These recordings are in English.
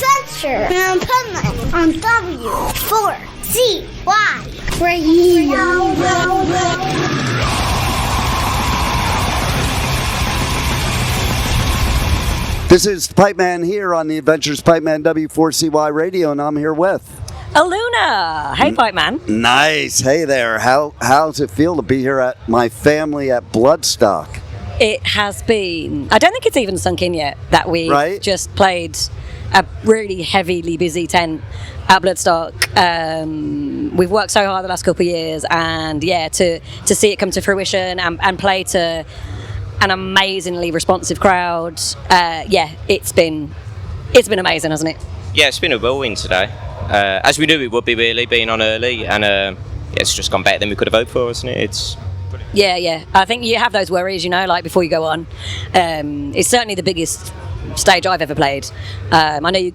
Adventures of Pipeman on W4CY Radio. This is Pipeman here on the Adventures of Pipeman W4CY Radio, and I'm here with Alunah. Hey, Pipeman. Nice. Hey there. How's it feel to be here at my family at Bloodstock? It has been. I don't think it's even sunk in yet that we just played a really heavily busy tent at Bloodstock. We've worked so hard the last couple of years, and to see it come to fruition and play to an amazingly responsive crowd. It's been amazing, hasn't it? Yeah, it's been a whirlwind today. As we knew it would be, really, being on early, and it's just gone better than we could have hoped for, hasn't it? It's brilliant. Yeah. I think you have those worries, like before you go on. It's certainly the biggest stage I've ever played. I know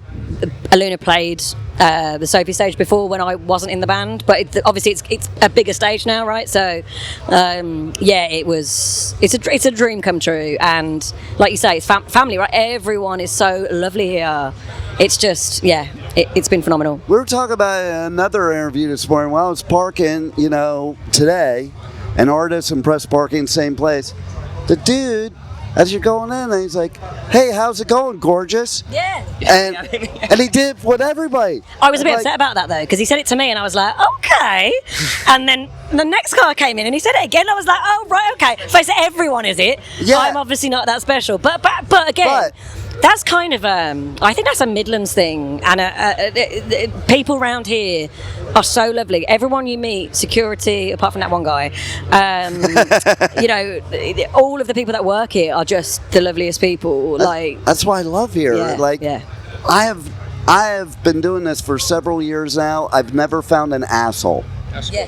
Alunah played the Sophie stage before when I wasn't in the band, but obviously it's a bigger stage now, right? So it's a dream come true, and like you say, it's family, right? Everyone is so lovely here. It's just it's been phenomenal. We were talking about another interview this morning while I was parking, today, an artist and press parking, same place. The dude, as you're going in, and he's like, "Hey, how's it going, gorgeous?" Yeah. And he did with everybody. I was a bit upset about that though, because he said it to me, and I was like, "Okay." And then the next guy came in, and he said it again. And I was like, "Oh, right, okay." So everyone is it. Yeah. I'm obviously not that special, but again. That's kind of, I think that's a Midlands thing, and people around here are so lovely. Everyone you meet, security, apart from that one guy, all of the people that work here are just the loveliest people. That's why I love here. Yeah. I have been doing this for several years now. I've never found an asshole. That's cool.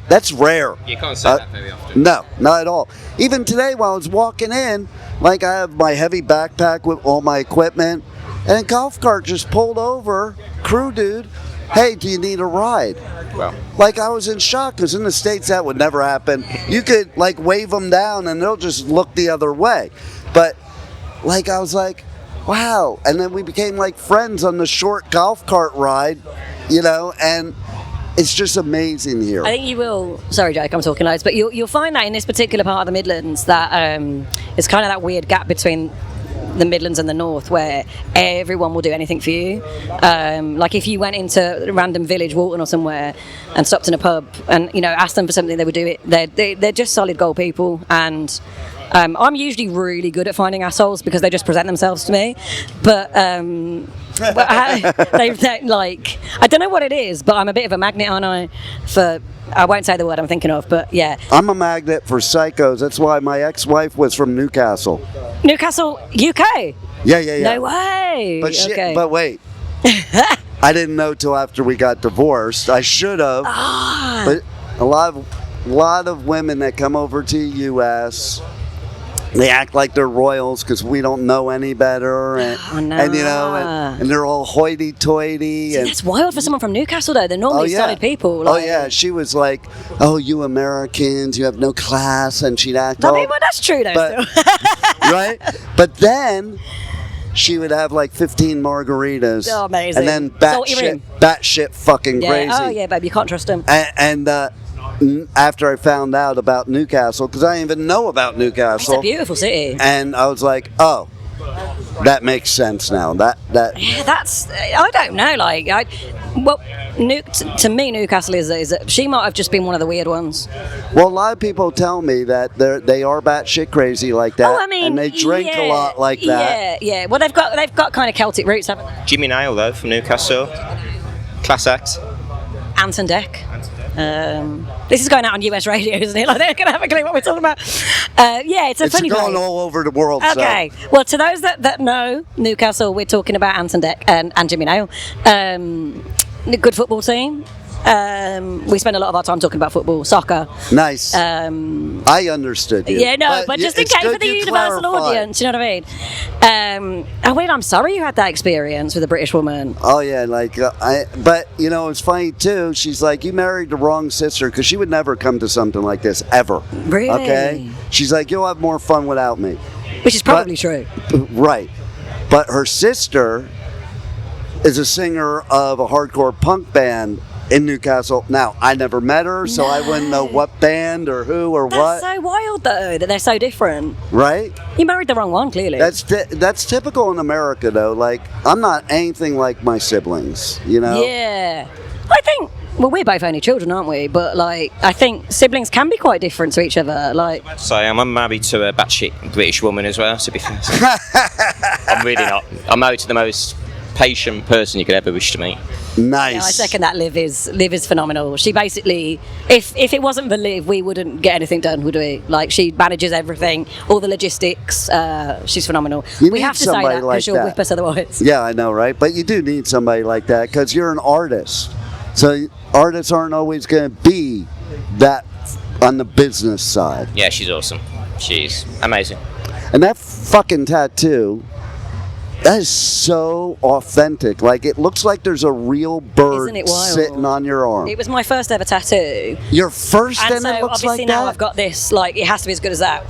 That's rare. You can't say that very often. No, not at all. Even today while I was walking in, I have my heavy backpack with all my equipment, and a golf cart just pulled over, crew dude, "Hey, do you need a ride?" Well. I was in shock, because in the States that would never happen. You could wave them down and they'll just look the other way. But I was like, wow. And then we became friends on the short golf cart ride, and it's just amazing here. I think you will. Sorry, Jake, I'm talking loads, but you'll find that in this particular part of the Midlands that it's kind of that weird gap between the Midlands and the North, where everyone will do anything for you. If you went into a random village, Walton or somewhere, and stopped in a pub and asked them for something, they would do it. They're just solid gold people, and I'm usually really good at finding assholes because they just present themselves to me. But I don't know what it is, but I'm a bit of a magnet, aren't I? I won't say the word I'm thinking of, but yeah. I'm a magnet for psychos. That's why my ex-wife was from Newcastle. Newcastle, UK? Yeah. No way. But wait. I didn't know till after we got divorced. I should have. But a lot of women that come over to the U.S., they act like they're royals because we don't know any better, and they're all hoity-toity. See, that's wild for someone from Newcastle, though. They're normally solid people. She was like, "Oh, you Americans, you have no class," and she'd act. Well, that's true, though. Right? But then she would have 15 margaritas. Oh, amazing. And then batshit fucking crazy. Oh yeah, babe, you can't trust them. And after I found out about Newcastle, because I didn't even know about Newcastle. It's a beautiful city. And I was like, oh, that makes sense now. Yeah, that's, I don't know, to me, Newcastle is she might have just been one of the weird ones. Well, a lot of people tell me that they are batshit crazy like that. Oh, I mean, and they drink a lot like that. Yeah. Well, they've got kind of Celtic roots, haven't they? Jimmy Nail, though, from Newcastle. Class act. Anton Deck. This is going out on US radio, isn't it? They're going to have a clue what we're talking about. It's funny place. It's going all over the world. Okay. So. Well, to those that know Newcastle, we're talking about Anton Deck and Jimmy Nail. Good football team. We spend a lot of our time talking about football, soccer. Nice. I understood you. Yeah, no, but just in case for the universal audience, you know what I mean? I'm sorry you had that experience with a British woman. Oh yeah, but it's funny too. She's like, you married the wrong sister, because she would never come to something like this ever. Really? Okay. She's like, you'll have more fun without me. Which is probably true. Right. But her sister is a singer of a hardcore punk band in Newcastle. Now, I never met her, so I wouldn't know what band or who or what. That's so wild, though, that they're so different. Right? You married the wrong one, clearly. That's typical in America, though. Like, I'm not anything like my siblings, you know? Yeah. I think, well, we're both only children, aren't we? But, like, I think siblings can be quite different to each other. Like, So I'm married to a batshit British woman as well, to be fair. I'm really not. I'm married to the most patient person you could ever wish to meet. Nice. yeah, I second that. Liv is phenomenal. She basically, if it wasn't for Liv, we wouldn't get anything done, would we? Like, she manages everything, all the logistics. She's phenomenal. You We need have to say somebody that like because she'll that. whip us otherwise. Yeah, I know, right? But you do need somebody like that because you're an artist. So artists aren't always going to be that on the business side. Yeah, she's awesome. She's amazing. And that fucking tattoo, that is so authentic. Like, it looks like there's a real bird Isn't it wild? sitting on your arm. It was my first ever tattoo. Your first, And and so it looks obviously like now that? I've got this, like, it has to be as good as that.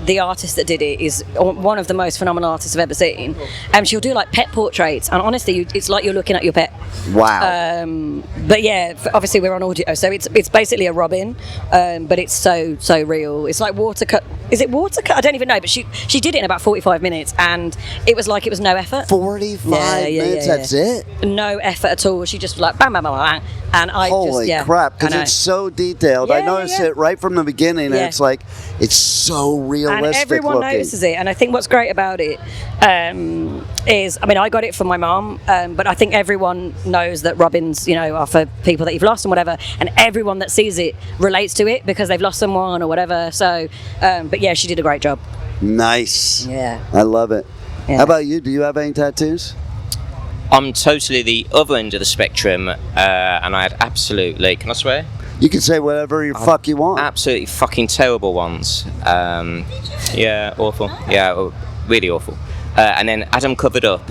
The artist that did it, is one of the most phenomenal artists I've ever seen. She'll do like pet portraits, and honestly, it's like you're looking at your pet. Wow. But yeah, obviously we're on audio, so it's basically a robin, but it's so real. It's like watercolor. Is it watercolor? I don't even know, but she did it in about 45 minutes, and it was like it was no effort. 45 minutes, that's it? No effort at all. She just like bang, bang, bang, bang, and I Holy just crap, I because know. it's so detailed. I Yeah, noticed yeah. it right from the beginning, Yeah. and it's like, it's so realistic And everyone looking. notices it, and I think what's great about it is, I mean, I got it from my mum, but I think everyone knows that robins, you know, are for people that you've lost and whatever, and everyone that sees it relates to it because they've lost someone or whatever. So, but yeah, she did a great job. Nice. Yeah. I love it. Yeah. How about you? Do you have any tattoos? I'm totally the other end of the spectrum, and I had absolutely, can I swear? You can say whatever you fuck you want. Absolutely fucking terrible ones. Yeah, awful. Yeah, really awful. And then Adam covered up,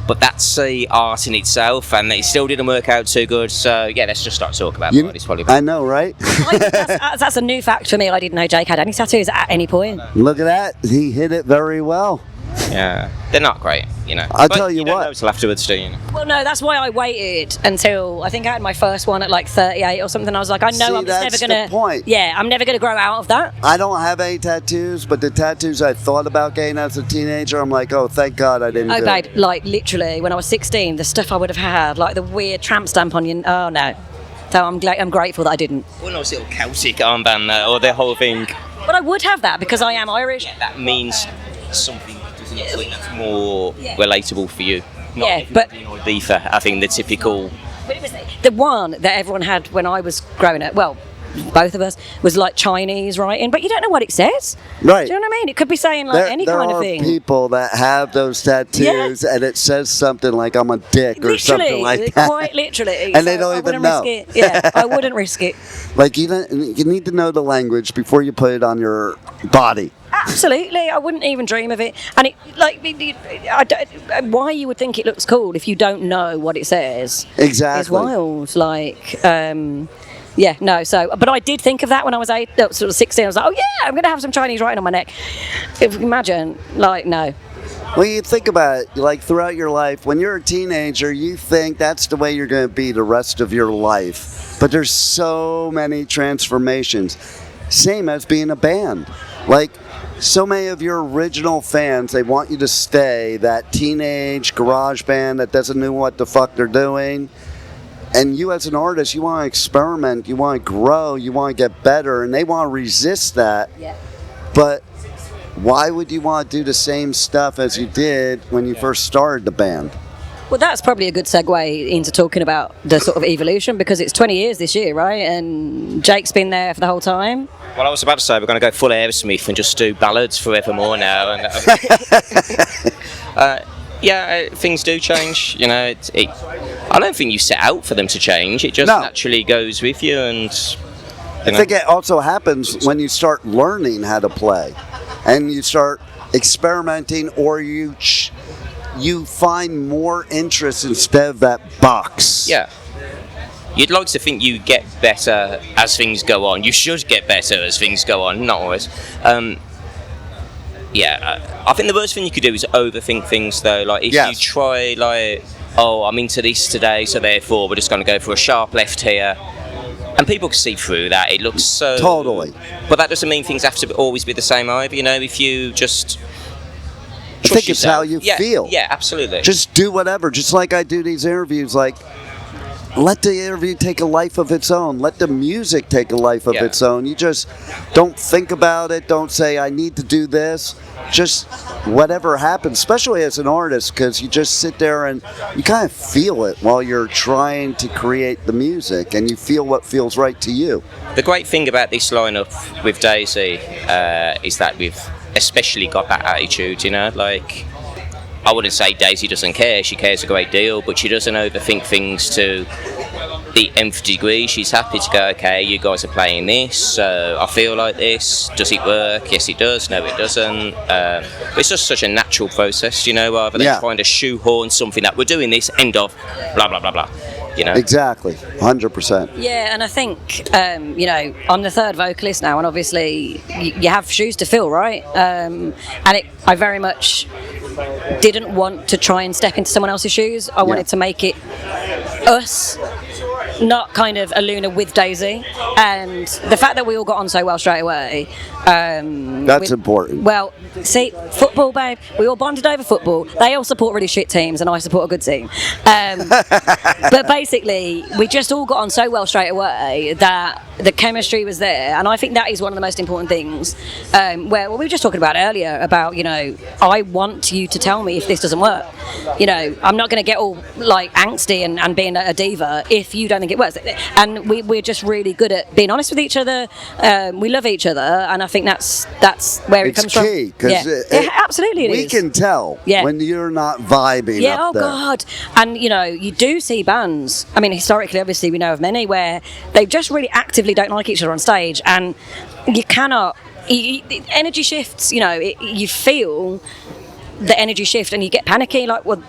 but that's the art in itself, and it still didn't work out too good. So yeah, let's just start talking about it. It's probably I know, right? That's a new fact for me. I didn't know Jake had any tattoos at any point. Look at that. He hit it very well. yeah, they're not great, you know. I'll But tell you don't what. know till afterwards, do you? Well, no, that's why I waited until I think I had my first one at like 38 or something. I was like, I know See, I'm just that's never gonna. the point. Yeah, I'm never gonna grow out of that. I don't have any tattoos, but the tattoos I thought about getting as a teenager, I'm like, oh, thank God I didn't Oh, do babe, it. like literally, when I was 16, the stuff I would have had, like the weird tramp stamp on you. Oh no. So I'm grateful that I didn't. One nice little Celtic armband there, or the whole thing. But I would have that because I am Irish. That means something, doesn't it? Like, that's more relatable for you. Not Yeah, but- Ibiza, I think the typical. But it was the one that everyone had when I was growing up. Well, both of us was like Chinese writing, but you don't know what it says. Right. Do you know what I mean? It could be saying like any kind of thing. There are people that have those tattoos, and it says something like I'm a dick or something like that. Quite literally. And they So don't I even wouldn't know. risk it. Yeah, I wouldn't risk it. Like, you need to know the language before you put it on your body. Absolutely, I wouldn't even dream of it. And why you would think it looks cool if you don't know what it says? Exactly. It's wild. Like, yeah, no. So, but I did think of that when I was sort of 16. I was like, oh yeah, I'm gonna have some Chinese writing on my neck. If you imagine, like, no. Well, you think about it, like throughout your life, when you're a teenager, you think that's the way you're going to be the rest of your life. But there's so many transformations. Same as being a band. Like, so many of your original fans, they want you to stay that teenage garage band that doesn't know what the fuck they're doing. And you as an artist, you want to experiment, you want to grow, you want to get better, and they want to resist that. Yeah. But why would you want to do the same stuff as you did when you first started the band? Well, that's probably a good segue into talking about the sort of evolution, because it's 20 years this year, right? And Jake's been there for the whole time. Well, I was about to say we're going to go full Aerosmith and just do ballads forevermore now. And yeah, things do change. You know, I don't think you set out for them to change. It just naturally goes with you. And I think it also happens when you start learning how to play, and you start experimenting, or you find more interest instead of that box. Yeah. You'd like to think you get better as things go on. You should get better as things go on, not always. I think the worst thing you could do is overthink things, though. Like, if you try, like, oh, I'm into this today, so therefore we're just going to go for a sharp left here. And people can see through that. It looks so... Totally. But that doesn't mean things have to always be the same either, you know? If you just... I think it's how you feel. Yeah, absolutely. Just do whatever. Just like I do these interviews, like, let the interview take a life of its own. Let the music take a life of its own. You just don't think about it. Don't say, I need to do this. Just whatever happens, especially as an artist, because you just sit there and you kind of feel it while you're trying to create the music, and you feel what feels right to you. The great thing about this lineup with Daisy is that we've especially got that attitude, you know, like, I wouldn't say Daisy doesn't care, she cares a great deal, but she doesn't overthink things to the nth degree. She's happy to go, okay, you guys are playing this, so I feel like this, does it work? Yes it does, no it doesn't. But it's just such a natural process, you know, rather than trying to shoehorn something that we're doing this, end of, blah blah blah blah. You know? Exactly, 100%. Yeah, and I think, you know, I'm the third vocalist now, and obviously you have shoes to fill, right? And I very much didn't want to try and step into someone else's shoes. I wanted to make it us, not kind of Alunah with Daisy. And the fact that we all got on so well straight away. That's important. Well, see, football, babe, we all bonded over football. They all support really shit teams, and I support a good team. But basically, we just all got on so well straight away that the chemistry was there. And I think that is one of the most important things. Where we were just talking about earlier about, you know, I want you to tell me if this doesn't work. You know, I'm not going to get all like angsty and being a diva if you don't think it works. And we're just really good at being honest with each other. We love each other, and I think that's where it comes from. It's key, because absolutely we can tell when you're not vibing. Yeah, up there. God. And you know, you do see bands. I mean, historically, obviously, we know of many where they just really actively don't like each other on stage, and you cannot. Energy shifts. You know, you feel the energy shift, and you get panicky. Like, well,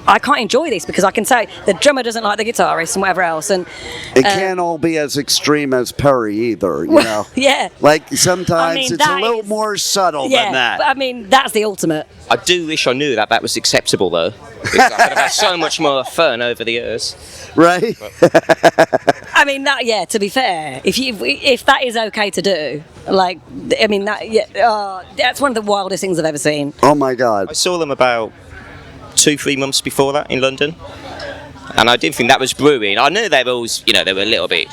I can't enjoy this because I can say the drummer doesn't like the guitarist and whatever else. And it can't all be as extreme as Perry either, you know? Yeah. Like, sometimes it's a little more subtle than that. But I mean, that's the ultimate. I do wish I knew that was acceptable, though. Because I could have had so much more fun over the years. Right? I mean, to be fair, if that is okay to do, like, I mean, that's one of the wildest things I've ever seen. Oh, my God. I saw them about 2-3 months before that in London, and I didn't think that was brewing. I knew they were always, you know, they were a little bit,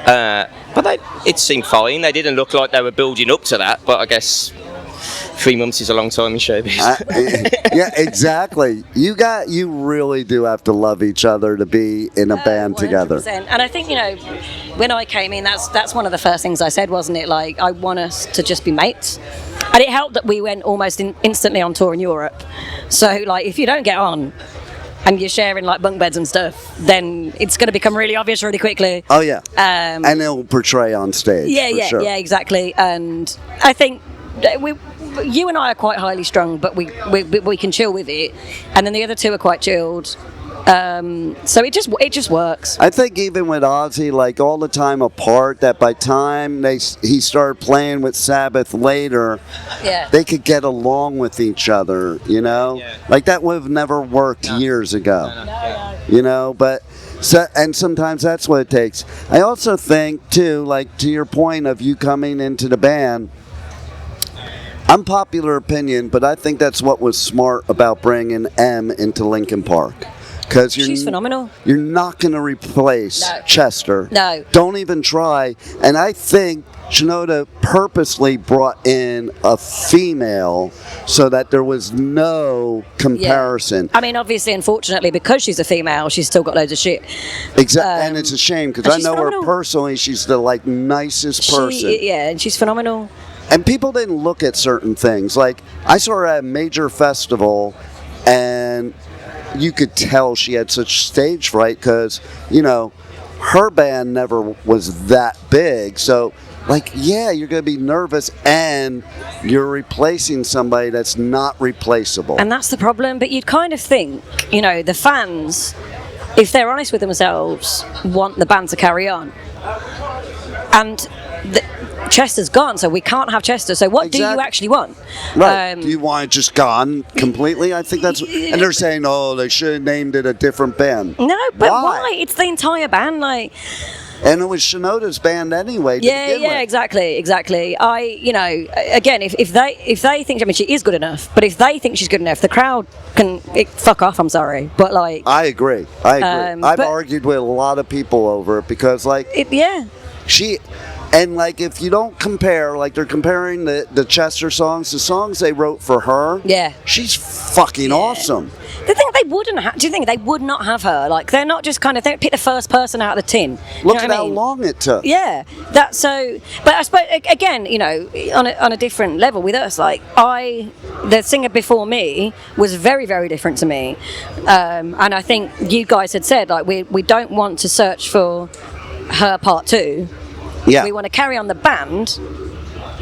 but it seemed fine. They didn't look like they were building up to that, but I guess 3 months is a long time in showbiz. Yeah, exactly. You really do have to love each other to be in a band 100%. Together. And I think, you know, when I came in, that's one of the first things I said, wasn't it? Like, I want us to just be mates. And it helped that we went almost instantly on tour in Europe. So, like, if you don't get on and you're sharing, like, bunk beds and stuff, then it's going to become really obvious really quickly. Oh, yeah. And it'll portray on stage. Yeah, exactly. And I think you and I are quite highly strung, but we can chill with it. And then the other two are quite chilled. So it just works. I think even with Ozzy, like, all the time apart, that by time he started playing with Sabbath later, they could get along with each other, you know? Yeah. Like, that would have never worked years ago. No. You know, but and sometimes that's what it takes. I also think, too, like, to your point of you coming into the band, unpopular opinion, but I think that's what was smart about bringing M into Linkin Park. Because she's phenomenal. You're not going to replace Chester. No. Don't even try. And I think Shinoda purposely brought in a female so that there was no comparison. Yeah. I mean, obviously, unfortunately, because she's a female, she's still got loads of shit. Exactly. And it's a shame because I know her personally. She's the nicest person. And she's phenomenal. And people didn't look at certain things. Like, I saw her at a major festival, and you could tell she had such stage fright because, you know, her band never was that big. So, like, yeah, you're going to be nervous and you're replacing somebody that's not replaceable. And that's the problem. But you'd kind of think, you know, the fans, if they're honest with themselves, want the band to carry on. And Chester's gone, so we can't have Chester. So what do you actually want? Right. Do you want it just gone completely? I think that's... And they're saying, oh, they should have named it a different band. No, but why? It's the entire band, like... And it was Shinoda's band anyway. Yeah, exactly. Again, if they think, I mean, she is good enough, but if they think she's good enough, the crowd can fuck off. I'm sorry, but like, I agree. I've argued with a lot of people over it because, like, she. And, like, if you don't compare, like, they're comparing the Chester songs, the songs they wrote for her. Yeah. She's fucking awesome. The thing they wouldn't have, do you think they would not have her? Like, they're not just kind of, they pick the first person out of the tin. Look at how long it took. Yeah. That's so, but I suppose, again, you know, on a different level with us, like, the singer before me was very, very different to me. And I think you guys had said, like, we don't want to search for her part 2. Yeah. We want to carry on the band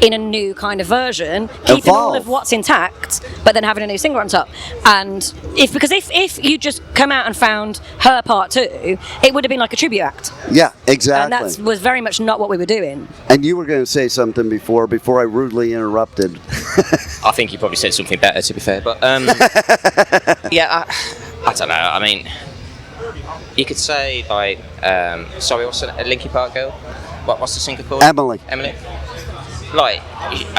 in a new kind of version, keeping all of what's intact, but then having a new singer on top. And if you just come out and found her part 2, it would have been like a tribute act. Yeah, exactly. And that was very much not what we were doing. And you were going to say something before I rudely interrupted. I think you probably said something better, to be fair. But yeah, I don't know. I mean, you could say like, sorry, what's a Linkin Park girl? What's the singer called? Emily. Like,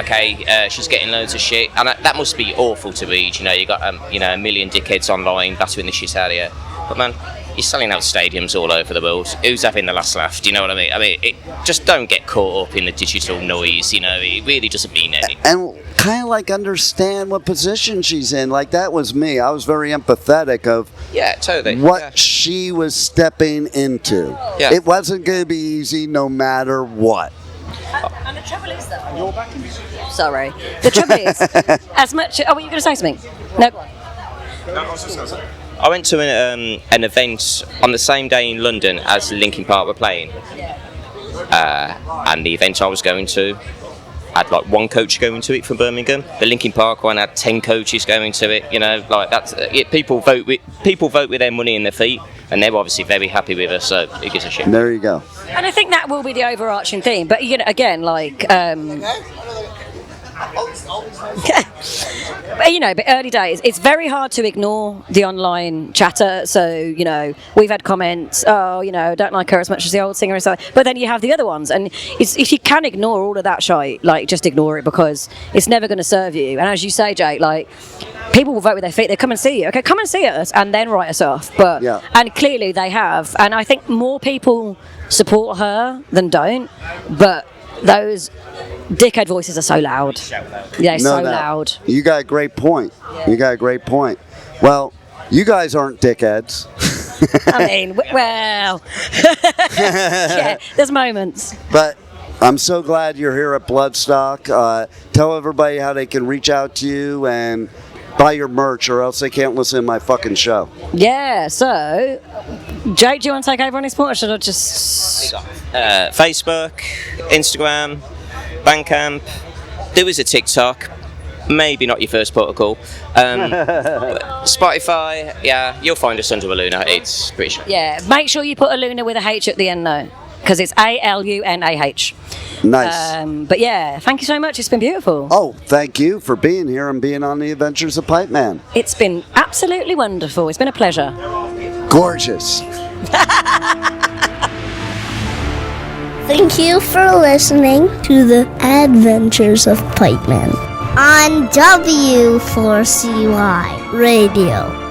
okay, she's getting loads of shit, and that must be awful to read. You know, you got a million dickheads online battering the shit out of you. But man, you're selling out stadiums all over the world. Who's having the last laugh? Do you know what I mean? I mean, just don't get caught up in the digital noise. You know, it really doesn't mean anything. And kind of like understand what position she's in. Like, that was me. I was very empathetic of totally what she was stepping into. Yeah. It wasn't going to be easy no matter what. And the trouble is, though. You're back in. Sorry. The trouble is, as much. Oh, were you going to say something? No. I went to an event on the same day in London as Linkin Park were playing, and the event I was going to had like one coach going to it from Birmingham. The Linkin Park one had 10 coaches going to it. You know, like that's people vote with their money and their feet, and they're obviously very happy with us. So it gives a shit. There you go. And I think that will be the overarching theme. But you know, again, like. But, you know, but early days, it's very hard to ignore the online chatter. So, you know, we've had comments, oh, you know, don't like her as much as the old singer and stuff. But then you have the other ones. And if you can ignore all of that shite, like, just ignore it because it's never going to serve you. And as you say, Jake, like, people will vote with their feet. They come and see you. Okay, come and see us and then write us off. But and clearly they have. And I think more people support her than don't. But those dickhead voices are so loud. Yeah, so loud. You got a great point. You got a great point. Well, you guys aren't dickheads. I mean, well, yeah, there's moments. But I'm so glad you're here at Bloodstock. Tell everybody how they can reach out to you and buy your merch, or else they can't listen to my fucking show. Yeah, so, Jake, do you want to take over on this point, or should I just... Facebook, Instagram, Bandcamp. There is a TikTok. Maybe not your first protocol. Spotify, yeah, you'll find us under Alunah. It's pretty sure. Yeah, make sure you put Alunah with a H at the end, though, because it's Alunah. Nice. But yeah, thank you so much. It's been beautiful. Oh, thank you for being here and being on the Adventures of Pipeman. It's been absolutely wonderful. It's been a pleasure. Gorgeous. Thank you for listening to the Adventures of Pipeman on W4CY Radio.